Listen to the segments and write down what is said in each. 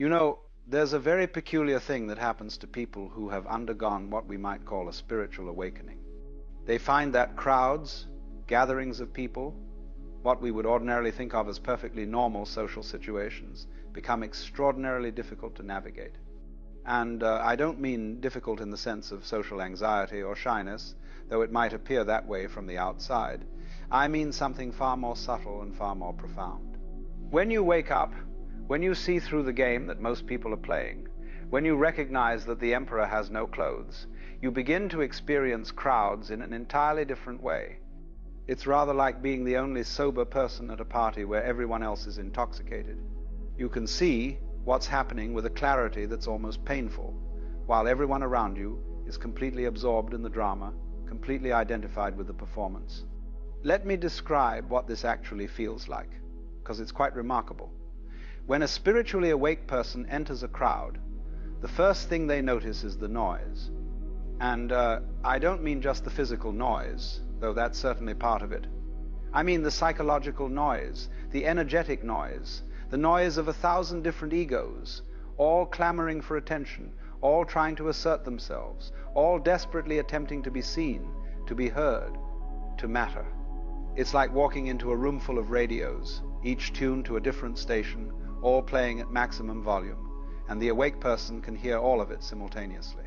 You know, there's a very peculiar thing that happens to people who have undergone what we might call a spiritual awakening. They find that crowds, gatherings of people, what we would ordinarily think of as perfectly normal social situations, become extraordinarily difficult to navigate. And I don't mean difficult in the sense of social anxiety or shyness, though it might appear that way from the outside. I mean something far more subtle and far more profound. When you wake up, when you see through the game that most people are playing, when you recognize that the emperor has no clothes, you begin to experience crowds in an entirely different way. It's rather like being the only sober person at a party where everyone else is intoxicated. You can see what's happening with a clarity that's almost painful, while everyone around you is completely absorbed in the drama, completely identified with the performance. Let me describe what this actually feels like, because it's quite remarkable. When a spiritually awake person enters a crowd, the first thing they notice is the noise. And I don't mean just the physical noise, though that's certainly part of it. I mean the psychological noise, the energetic noise, the noise of 1,000 different egos, all clamoring for attention, all trying to assert themselves, all desperately attempting to be seen, to be heard, to matter. It's like walking into a room full of radios, each tuned to a different station, all playing at maximum volume, and the awake person can hear all of it simultaneously.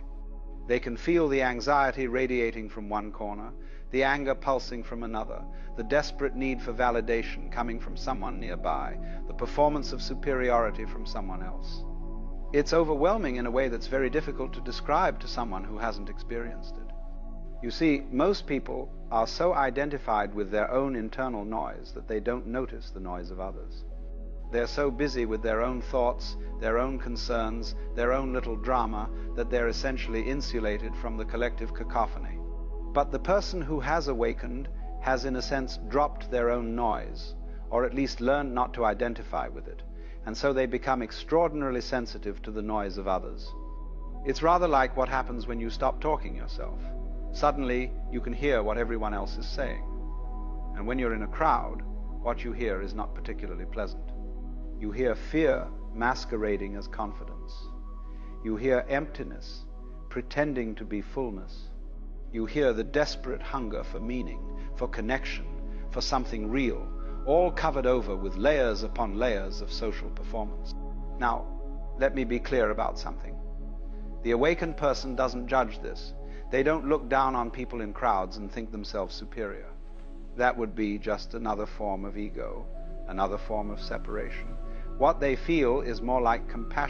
They can feel the anxiety radiating from one corner, the anger pulsing from another, the desperate need for validation coming from someone nearby, the performance of superiority from someone else. It's overwhelming in a way that's very difficult to describe to someone who hasn't experienced it. You see, most people are so identified with their own internal noise that they don't notice the noise of others. They're so busy with their own thoughts, their own concerns, their own little drama, that they're essentially insulated from the collective cacophony. But the person who has awakened has, in a sense, dropped their own noise, or at least learned not to identify with it, and so they become extraordinarily sensitive to the noise of others. It's rather like what happens when you stop talking yourself. Suddenly, you can hear what everyone else is saying. And when you're in a crowd, what you hear is not particularly pleasant. You hear fear masquerading as confidence. You hear emptiness pretending to be fullness. You hear the desperate hunger for meaning, for connection, for something real, all covered over with layers upon layers of social performance. Now, let me be clear about something. The awakened person doesn't judge this. They don't look down on people in crowds and think themselves superior. That would be just another form of ego, another form of separation. What they feel is more like compassion.